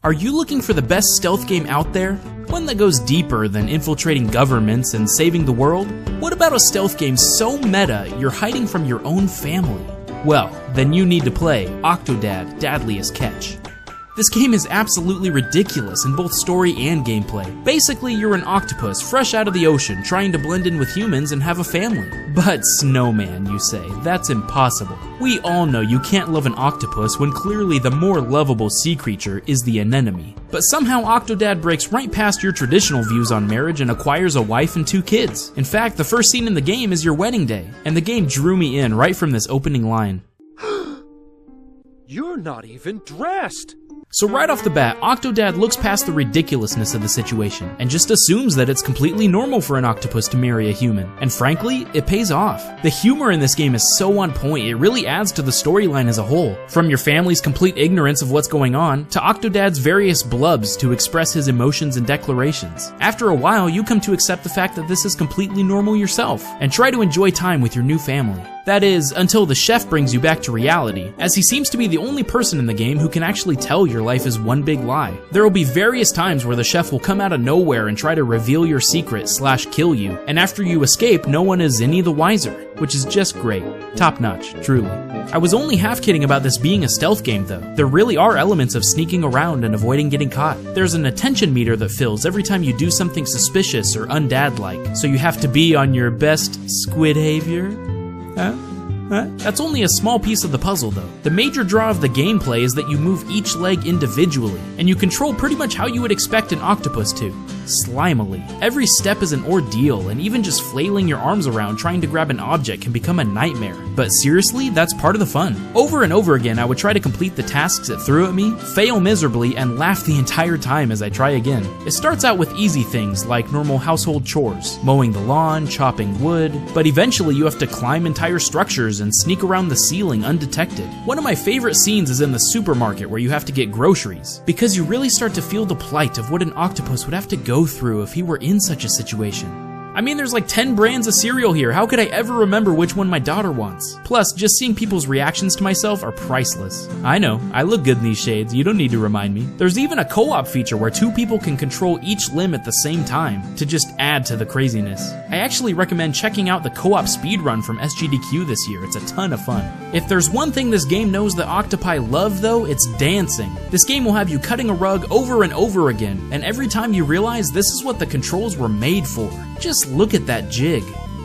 Are you looking for the best stealth game out there? One that goes deeper than infiltrating governments and saving the world? What about a stealth game so meta you're hiding from your own family? Well, then you need to play Octodad, Dadliest Catch. This game is absolutely ridiculous in both story and gameplay. Basically, you're an octopus fresh out of the ocean trying to blend in with humans and have a family. But Snoman, you say, that's impossible. We all know you can't love an octopus when clearly the more lovable sea creature is the anemone. But somehow Octodad breaks right past your traditional views on marriage and acquires a wife and 2 kids. In fact, the first scene in the game is your wedding day, and the game drew me in right from this opening line. You're not even dressed! So right off the bat, Octodad looks past the ridiculousness of the situation and just assumes that it's completely normal for an octopus to marry a human. And frankly, it pays off. The humor in this game is so on point, it really adds to the storyline as a whole. From your family's complete ignorance of what's going on, to Octodad's various blubs to express his emotions and declarations. After a while, you come to accept the fact that this is completely normal yourself, and try to enjoy time with your new family. That is, until the chef brings you back to reality, as he seems to be the only person in the game who can actually tell your life is one big lie. There will be various times where the chef will come out of nowhere and try to reveal your secret / kill you, and after you escape, no one is any the wiser, which is just great. Top notch, truly. I was only half kidding about this being a stealth game though. There really are elements of sneaking around and avoiding getting caught. There's an attention meter that fills every time you do something suspicious or undad-like, so you have to be on your best squid-havior. That's only a small piece of the puzzle though. The major draw of the gameplay is that you move each leg individually, and you control pretty much how you would expect an octopus to. Slimily. Every step is an ordeal, and even just flailing your arms around trying to grab an object can become a nightmare. But seriously, that's part of the fun. Over and over again, I would try to complete the tasks it threw at me, fail miserably, and laugh the entire time as I try again. It starts out with easy things like normal household chores, mowing the lawn, chopping wood, but eventually you have to climb entire structures and sneak around the ceiling undetected. One of my favorite scenes is in the supermarket where you have to get groceries, because you really start to feel the plight of what an octopus would have to go through if he were in such a situation. I mean, there's like 10 brands of cereal here. How could I ever remember which one my daughter wants? Plus, just seeing people's reactions to myself are priceless. I know, I look good in these shades. You don't need to remind me. There's even a co-op feature where 2 people can control each limb at the same time to just add to the craziness. I actually recommend checking out the co-op speedrun from SGDQ this year. It's a ton of fun. If there's one thing this game knows that octopi love though, it's dancing. This game will have you cutting a rug over and over again, and every time you realize this is what the controls were made for. Just look at that jig.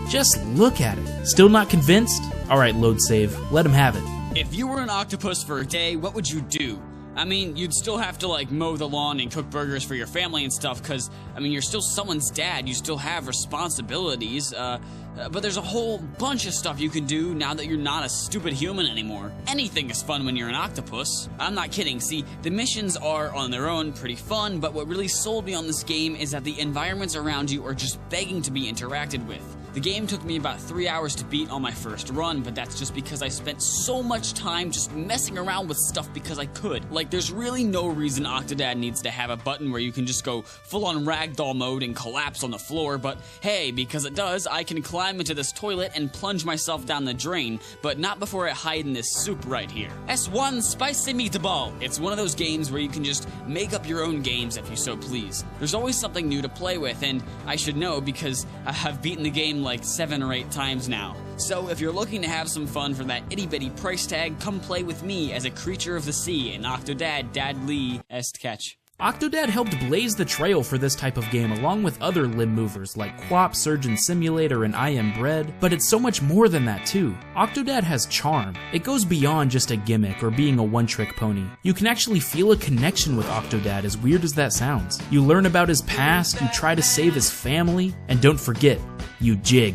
Just look at it. Still not convinced? Alright, LoadSave, let him have it. If you were an octopus for a day, what would you do? I mean, you'd still have to, like, mow the lawn and cook burgers for your family and stuff, because, I mean, you're still someone's dad, you still have responsibilities, but there's a whole bunch of stuff you can do now that you're not a stupid human anymore. Anything is fun when you're an octopus. I'm not kidding. See, the missions are, on their own, pretty fun, but what really sold me on this game is that the environments around you are just begging to be interacted with. The game took me about 3 hours to beat on my first run, but that's just because I spent so much time just messing around with stuff because I could. Like, there's really no reason Octodad needs to have a button where you can just go full-on ragdoll mode and collapse on the floor, but hey, because it does, I can climb into this toilet and plunge myself down the drain, but not before I hide in this soup right here. S1 Spicy Meatball. It's one of those games where you can just make up your own games if you so please. There's always something new to play with, and I should know because I have beaten the game like 7 or 8 times now. So if you're looking to have some fun for that itty-bitty price tag, come play with me as a creature of the sea in Octodad, Dadliest Catch. Octodad helped blaze the trail for this type of game along with other limb movers like Quap, Surgeon Simulator, and I Am Bread, but it's so much more than that too. Octodad has charm. It goes beyond just a gimmick or being a one-trick pony. You can actually feel a connection with Octodad, as weird as that sounds. You learn about his past, you try to save his family, and don't forget, you jig.